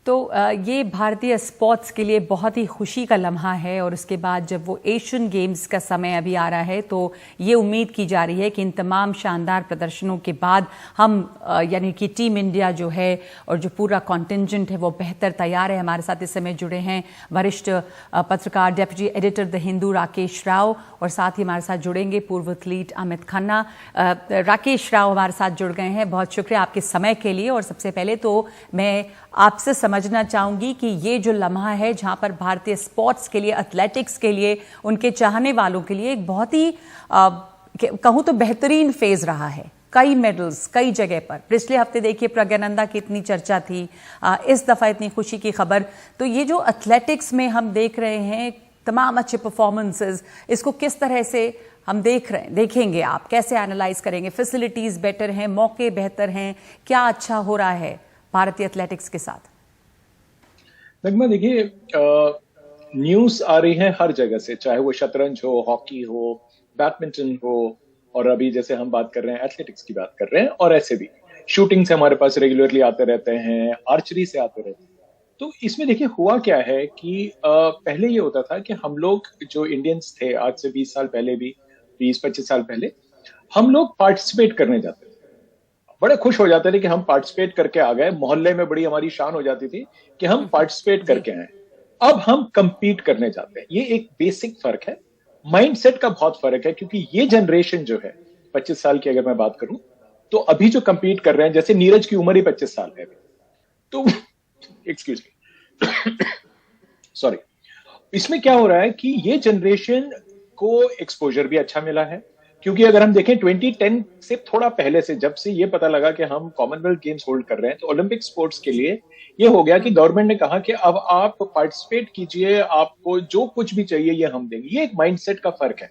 तो ये भारतीय स्पोर्ट्स के लिए बहुत ही खुशी का लम्हा है और उसके बाद जब वो एशियन गेम्स का समय अभी आ रहा है तो ये उम्मीद की जा रही है कि इन तमाम शानदार प्रदर्शनों के बाद हम यानी कि टीम इंडिया जो है और जो पूरा कॉन्टिंजेंट है वो बेहतर तैयार है। हमारे साथ इस समय जुड़े हैं वरिष्ठ पत्रकार deputy editor the Hindu Rakesh Rao और साथ ही हमारे साथ जुड़ेंगे पूर्व एथलीट अमित खन्ना। राकेश राव हमारे साथ जुड़ गए हैं, बहुत शुक्रिया आपके समय के लिए। और सबसे पहले तो मैं आपसे समझना चाहूंगी कि ये जो लम्हा है जहां पर भारतीय स्पोर्ट्स के लिए, एथलेटिक्स के लिए, उनके चाहने वालों के लिए एक बहुत ही कहूं तो बेहतरीन फेज रहा है। कई मेडल्स कई जगह पर, पिछले हफ्ते देखिए प्रज्ञानंदा की इतनी चर्चा थी, इस दफा इतनी खुशी की खबर। तो ये जो एथलेटिक्स में हम देख रहे हैं तमाम अच्छे परफॉर्मेंसेस, इसको किस तरह से हम देखेंगे, आप कैसे एनालाइज करेंगे? फैसिलिटीज बेटर हैं, मौके बेहतर हैं, क्या अच्छा हो रहा है भारतीय एथलेटिक्स के साथ? नगमा देखिए, न्यूज आ रही है हर जगह से, चाहे वो शतरंज हो, हॉकी हो, बैडमिंटन हो, और अभी जैसे हम बात कर रहे हैं एथलेटिक्स की बात कर रहे हैं, और ऐसे भी शूटिंग से हमारे पास रेगुलरली आते रहते हैं, आर्चरी से आते रहते हैं। तो इसमें देखिए हुआ क्या है कि पहले ये होता था कि हम लोग जो इंडियंस थे, आज से 20 साल पहले भी, 20-25 साल पहले, हम लोग पार्टिसिपेट करने जाते थे, बड़े खुश हो जाते थे कि हम पार्टिसिपेट करके आ गए। मोहल्ले में बड़ी हमारी शान हो जाती थी कि हम पार्टिसिपेट करके आए। अब हम कंपीट करने जाते हैं। ये एक बेसिक फर्क है, माइंडसेट का बहुत फर्क है, क्योंकि ये जनरेशन जो है 25 साल की अगर मैं बात करूं तो अभी जो कंपीट कर रहे हैं, जैसे नीरज की उम्र ही 25 साल है, तो एक्सक्यूज मी, सॉरी, इसमें क्या हो रहा है कि ये जनरेशन को एक्सपोजर भी अच्छा मिला है। क्योंकि अगर हम देखें 2010 से थोड़ा पहले से, जब से ये पता लगा कि हम कॉमनवेल्थ गेम्स होल्ड कर रहे हैं, तो ओलंपिक स्पोर्ट्स के लिए ये हो गया कि गवर्नमेंट ने कहा कि अब आप पार्टिसिपेट कीजिए, आपको जो कुछ भी चाहिए ये हम देंगे। ये एक माइंडसेट का फर्क है।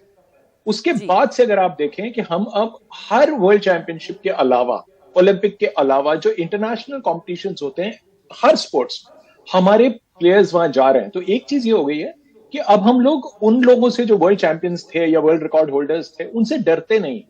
उसके बाद से अगर आप देखें कि हम अब हर वर्ल्ड चैंपियनशिप के अलावा, ओलंपिक के अलावा, जो इंटरनेशनल कॉम्पिटिशंस होते हैं हर स्पोर्ट्स, हमारे प्लेयर्स वहां जा रहे हैं। तो एक चीज ये हो गई है कि अब हम लोग उन लोगों से जो वर्ल्ड चैंपियंस थे या वर्ल्ड रिकॉर्ड होल्डर्स थे, उनसे डरते नहीं।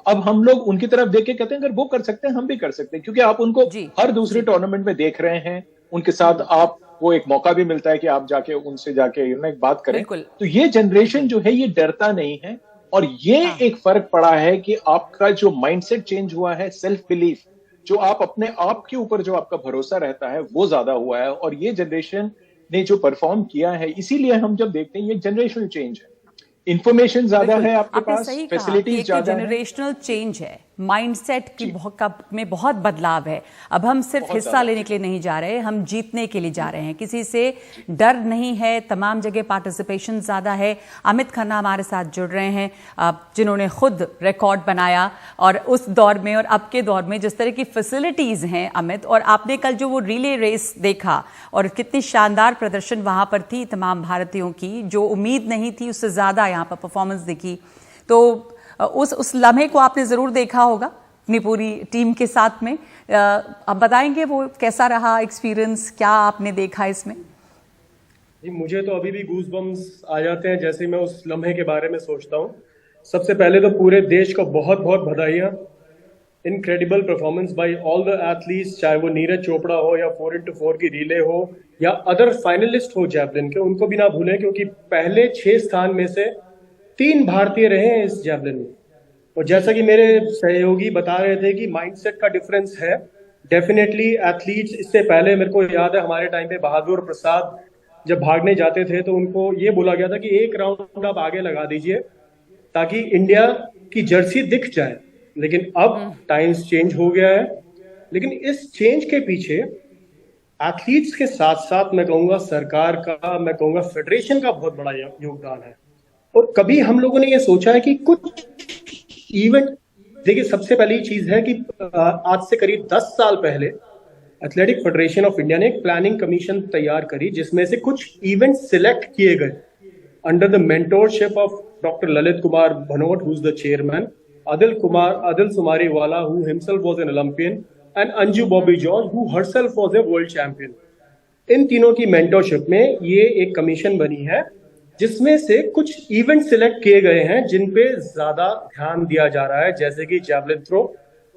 अब हम लोग उनकी तरफ देख के कहते हैं अगर वो कर सकते हैं हम भी कर सकते हैं, क्योंकि आप उनको हर दूसरे टूर्नामेंट में देख रहे हैं, उनके साथ आपको एक मौका भी मिलता है कि आप जाके उनसे जाके एक बात करें। तो ये जनरेशन जो है ये डरता नहीं है, और ये एक फर्क पड़ा है कि आपका जो माइंडसेट चेंज हुआ है, सेल्फ बिलीफ, जो आप अपने आप के ऊपर जो आपका भरोसा रहता है वो ज्यादा हुआ है। और ये जनरेशन ने जो परफॉर्म किया है, इसीलिए हम जब देखते हैं ये जनरेशनल चेंज है। इंफॉर्मेशन ज्यादा है आपके पास, फैसिलिटीज ज्यादा है, जनरेशनल चेंज है, माइंडसेट की में बहुत बदलाव है। अब हम सिर्फ हिस्सा लेने के लिए नहीं जा रहे, हम जीतने के लिए जा रहे हैं। किसी से डर नहीं है, तमाम जगह पार्टिसिपेशन ज्यादा है। अमित खन्ना हमारे साथ जुड़ रहे हैं, जिन्होंने खुद रिकॉर्ड बनाया और उस दौर में और अब के दौर में जिस तरह की फैसिलिटीज हैं अमित, और आपने कल जो वो रिले रेस देखा और कितनी शानदार प्रदर्शन वहां पर थी तमाम भारतीयों की, जो उम्मीद नहीं थी उससे ज्यादा यहाँ पर परफॉर्मेंस दिखी। तो उस लम्हे को आपने जरूर देखा होगा अपनी पूरी टीम के साथ में। आप बताएंगे वो कैसा रहा एक्सपीरियंस, क्या आपने देखा इसमें? जी, मुझे तो अभी भी गूज बम्स आ जाते हैं जैसे मैं उस लम्हे के बारे में सोचता हूँ। सबसे पहले तो पूरे देश को बहुत बहुत बधाइयाँ। Incredible performance by all the athletes, चाहे वो नीरज चोपड़ा हो या 4x4 की रिले हो या अदर फाइनलिस्ट हो जैवलिन के, उनको भी ना भूलें, क्योंकि पहले 6 स्थान में से 3 भारतीय रहे हैं इस जैवलिन में। और जैसा कि मेरे सहयोगी बता रहे थे कि माइंडसेट का डिफरेंस है डेफिनेटली। एथलीट्स, इससे पहले मेरे को याद है हमारे टाइम पे बहादुर प्रसाद जब भागने जाते थे तो उनको ये बोला गया था कि एक राउंड आप आगे लगा दीजिए ताकि इंडिया की जर्सी दिख जाए। लेकिन अब टाइम्स चेंज हो गया है। लेकिन इस चेंज के पीछे एथलीट्स के साथ साथ मैं कहूँगा सरकार का, मैं कहूँगा फेडरेशन का बहुत बड़ा योगदान है। और कभी हम लोगों ने ये सोचा है कि कुछ इवेंट, देखिए सबसे पहली चीज है कि आज से करीब 10 साल पहले एथलेटिक फेडरेशन ऑफ इंडिया ने एक प्लानिंग कमीशन तैयार करी, जिसमें से कुछ इवेंट सिलेक्ट किए गए under the mentorship of doctor Lalit Kumar Bhanot, who is the chairman, Adil Sumariwala, who himself was an Olympian, and Anju Bobby George, who herself was a world champion. इन तीनों की मेंटरशिप में ये एक कमीशन बनी है, जिसमें से कुछ इवेंट सिलेक्ट किए गए हैं जिन पे ज्यादा ध्यान दिया जा रहा है, जैसे कि जैवलिन थ्रो,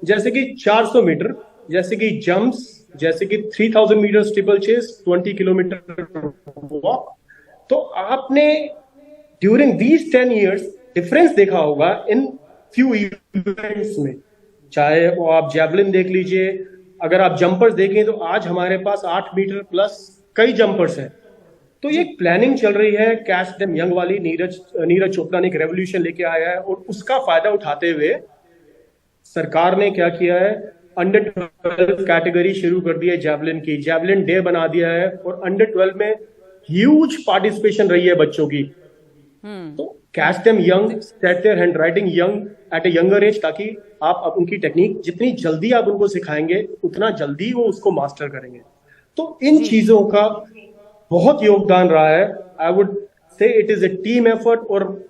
जैसे कि 400 मीटर, जैसे कि जंप्स, जैसे कि 3000 metre steeplechase, 20 kilometre walk. तो आपने ड्यूरिंग दीज 10 years डिफरेंस देखा होगा इन फ्यू इवेंट्स में, चाहे वो आप जैवलिन देख लीजिए, अगर आप जंपर्स देखें तो आज हमारे पास 8 मीटर प्लस कई जंपर्स हैं। तो ये प्लानिंग चल रही है कैच देम यंग वाली, नीरज चोपड़ा ने एक रेवोल्यूशन लेके आया है, और उसका फायदा उठाते हुए सरकार ने क्या किया है, अंडर 12 कैटेगरी शुरू कर दी है जैवलिन की, जैवलिन डे बना दिया है, और अंडर 12 में ह्यूज पार्टिसिपेशन रही है बच्चों की। तो catch them young, set their handwriting young at a younger age, ताकि आप उनकी टेक्निक जितनी जल्दी आप उनको सिखाएंगे उतना जल्दी वो उसको मास्टर करेंगे। तो इन चीजों का बहुत योगदान रहा है। I would say it is a team effort, और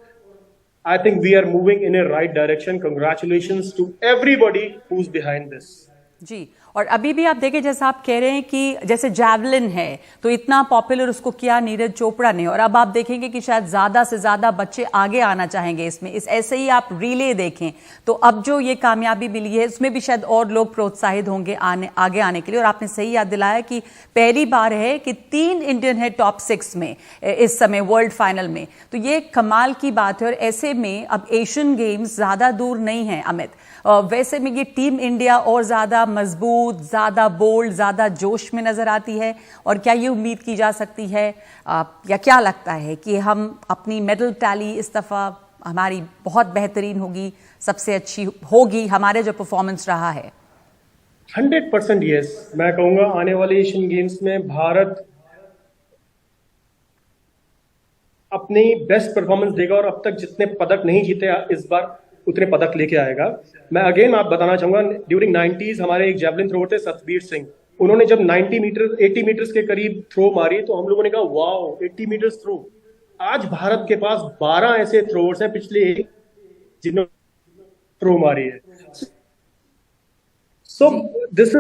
I think we are moving in a right direction. Congratulations to everybody who is behind this. जी, और अभी भी आप देखें, जैसा आप कह रहे हैं कि जैसे जैवलिन है तो इतना पॉपुलर उसको किया नीरज चोपड़ा ने, और अब आप देखेंगे कि शायद ज्यादा से ज्यादा बच्चे आगे आना चाहेंगे इसमें। ऐसे ही आप रिले देखें तो अब जो ये कामयाबी मिली है उसमें भी शायद और लोग प्रोत्साहित होंगे आगे आने के लिए। और आपने सही याद दिलाया कि पहली बार है कि 3 इंडियन है टॉप 6 में इस समय वर्ल्ड फाइनल में, तो ये कमाल की बात है। और ऐसे में अब एशियन गेम्स ज्यादा दूर नहीं है अमित, वैसे में ये टीम इंडिया और ज्यादा मजबूत, ज्यादा बोल्ड, ज्यादा जोश में नजर आती है। और क्या ये उम्मीद की जा सकती है या क्या लगता है कि हम अपनी मेडल टैली इस दफा हमारी बहुत बेहतरीन होगी, सबसे अच्छी होगी हमारे जो परफॉर्मेंस रहा है? 100% यस। मैं कहूंगा आने वाले एशियन गेम्स में भारत अपनी बेस्ट परफॉर्मेंस देगा, और अब तक जितने पदक नहीं जीते इस बार उतने पदक लेके आएगा। मैं अगेन आप बताना चाहूंगा, ड्यूरिंग 90s हमारे एक जैवलिन थ्रोअर थे सतबीर सिंह, उन्होंने जब 80 मीटर्स के करीब थ्रो मारी तो हम लोगों ने कहा वाओ 80 मीटर्स थ्रो। आज भारत के पास 12 ऐसे थ्रोअर्स हैं पिछले जिन्होंने थ्रो मारी है। So this is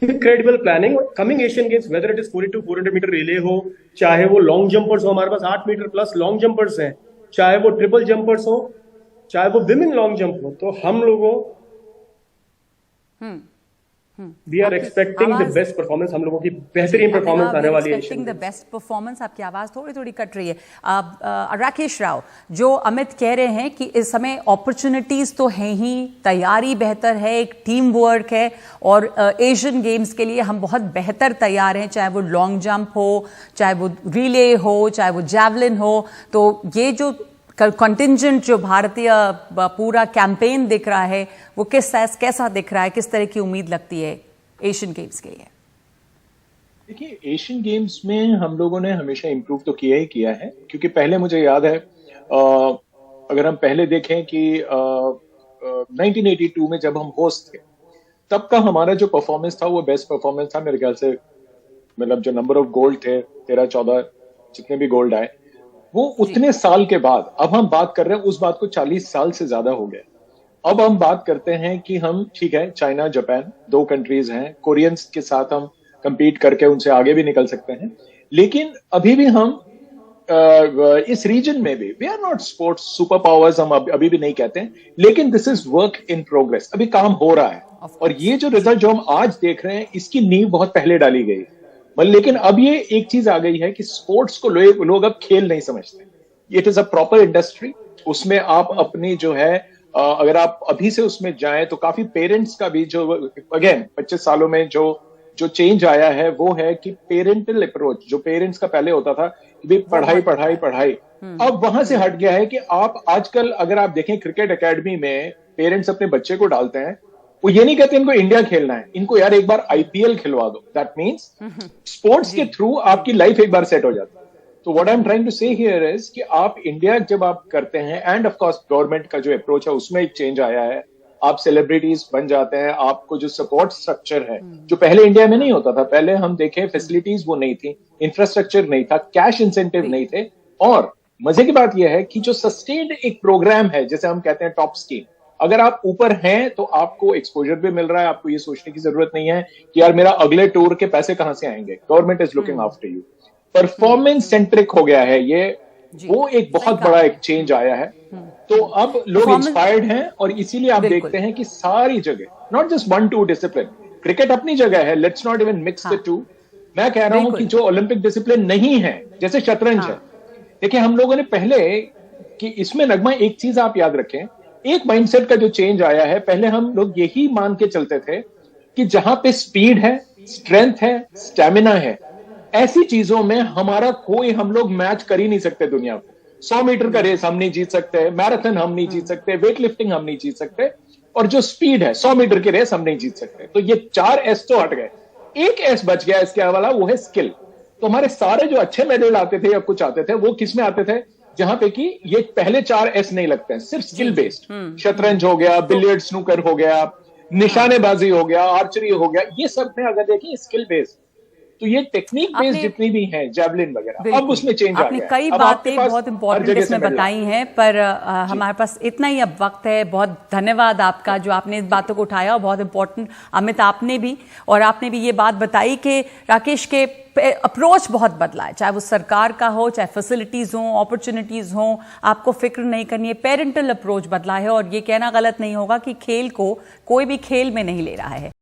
incredible planning. Coming Asian games, whether it is 42 400 metre relay हो, चाहे वो लॉन्ग जंपर्स हो, हमारे पास 8 मीटर प्लस लॉन्ग जंपर्स हैं, चाहे वो ट्रिपल जंपर्स हो, चाहे वो विमेन लॉन्ग जंप हो, तो हम लोगों we are expecting the best performance. हम लोगों की बेहतरीन परफॉर्मेंस आने वाली है। Expecting the best performance. आपकी आवाज थोड़ी थोड़ी कट रही है। राकेश राव, जो अमित कह रहे हैं कि इस समय अपॉर्चुनिटीज तो हैं ही, तैयारी बेहतर है, एक टीम वर्क है, और एशियन गेम्स के लिए हम बहुत बेहतर तैयार हैं, चाहे वो लॉन्ग जंप हो, चाहे वो रिले हो, चाहे वो जैवलिन हो। तो ये जो कंटिंजेंट जो भारतीय पूरा कैंपेन दिख रहा है वो कैसा दिख रहा है, किस तरह की उम्मीद लगती है एशियन गेम्स के लिए? देखिए, एशियन गेम्स में हम लोगों ने हमेशा इम्प्रूव तो किया ही किया है, क्योंकि पहले मुझे याद है अगर हम पहले देखें कि 1982 में जब हम होस्ट थे तब का हमारा जो परफॉर्मेंस था वो बेस्ट परफॉर्मेंस था मेरे ख्याल से। मतलब जो नंबर ऑफ गोल्ड थे 13-14 जितने भी गोल्ड आए वो उतने साल के बाद, अब हम बात कर रहे हैं उस बात को 40 साल से ज्यादा हो गए। अब हम बात करते हैं कि हम ठीक है, चाइना जापान 2 कंट्रीज हैं, कोरियंस के साथ हम कंपीट करके उनसे आगे भी निकल सकते हैं, लेकिन अभी भी हम इस रीजन में भी we are not sports super powers, हम अभी भी नहीं कहते हैं, लेकिन this is work in progress, अभी काम हो रहा है। और ये जो रिजल्ट जो हम आज देख रहे हैं इसकी नींव बहुत पहले डाली गई, लेकिन अब ये एक चीज आ गई है कि स्पोर्ट्स को लोग अब खेल नहीं समझते, it is a proper industry. उसमें आप अपनी जो है अगर आप अभी से उसमें जाएं तो काफी पेरेंट्स का भी जो अगेन 25 सालों में जो चेंज आया है वो है कि पेरेंटल अप्रोच, जो पेरेंट्स का पहले होता था कि पढ़ाई पढ़ाई पढ़ाई, अब वहां से हट गया है कि आप आजकल अगर आप देखें क्रिकेट एकेडमी में पेरेंट्स अपने बच्चे को डालते हैं, वो ये नहीं कहते इनको इंडिया खेलना है, इनको यार एक बार आईपीएल खिलवा दो। दैट मीन्स स्पोर्ट्स के थ्रू आपकी लाइफ एक बार सेट हो जाती है। तो what I am trying to say here is कि आप इंडिया जब आप करते हैं, एंड ऑफ कोर्स गवर्नमेंट का जो अप्रोच है उसमें एक चेंज आया है, आप सेलिब्रिटीज बन जाते हैं, आपको जो सपोर्ट स्ट्रक्चर है जो पहले इंडिया में नहीं होता था, पहले हम देखें फैसिलिटीज वो नहीं थी, इंफ्रास्ट्रक्चर नहीं था, कैश इंसेंटिव नहीं थे, और मजे की बात यह है कि जो सस्टेन्ड एक प्रोग्राम है जैसे हम कहते हैं टॉप स्कीम, अगर आप ऊपर हैं तो आपको एक्सपोजर भी मिल रहा है, आपको ये सोचने की जरूरत नहीं है कि यार मेरा अगले टूर के पैसे कहां से आएंगे, government is looking after you. Performance centric हो गया है ये, वो एक बहुत बड़ा एक चेंज आया है। तो अब लोग इंस्पायर्ड हैं और इसीलिए आप देखते हैं कि सारी जगह नॉट जस्ट 1-2 डिसिप्लिन, क्रिकेट अपनी जगह है, let's not even mix the two. मैं कह रहा हूं कि जो ओलंपिक डिसिप्लिन नहीं है, जैसे शतरंज है, देखिए हम लोगों ने पहले कि इसमें नगमा एक चीज आप याद रखें, एक माइंडसेट का जो चेंज आया है, पहले हम लोग यही मान के चलते थे कि जहां पे स्पीड है, स्ट्रेंथ है, स्टेमिना है, ऐसी चीजों में हमारा कोई हम लोग मैच कर ही नहीं सकते दुनिया को। 100 मीटर का रेस हम नहीं जीत सकते, मैराथन हम नहीं जीत सकते, वेट लिफ्टिंग हम नहीं जीत सकते, और जो स्पीड है 100 मीटर की रेस हम नहीं जीत सकते। तो ये 4 एस तो हट गए, एक एस बच गया इसके वाला, वो है स्किल। तो हमारे सारे जो अच्छे मेडल आते थे या कुछ आते थे, वो किस में आते थे, जहां पे कि ये पहले 4 एस नहीं लगते हैं, सिर्फ स्किल बेस्ड। शतरंज हो गया, बिलियर्ड, स्नूकर हो गया, निशानेबाजी हो गया, आर्चरी हो गया, ये सब में अगर देखिए स्किल बेस्ड। तो ये टेक्निक बेस्ड जितनी भी हैं, जैवलिन वगैरह, अब उसमें चेंज आ गया। आपने कई बातें बहुत इंपॉर्टेंट इसमें बताई हैं, पर हमारे पास इतना ही अब वक्त है। बहुत धन्यवाद आपका जो आपने इस बातों को उठाया, और बहुत इंपॉर्टेंट अमित आपने भी ये बात बताई कि राकेश के अप्रोच बहुत बदला है, चाहे वो सरकार का हो, चाहे फैसिलिटीज हो, अपॉर्चुनिटीज हो, आपको फिक्र नहीं करनी है, पेरेंटल अप्रोच बदला है। और ये कहना गलत नहीं होगा कि खेल को कोई भी खेल में नहीं ले रहा है।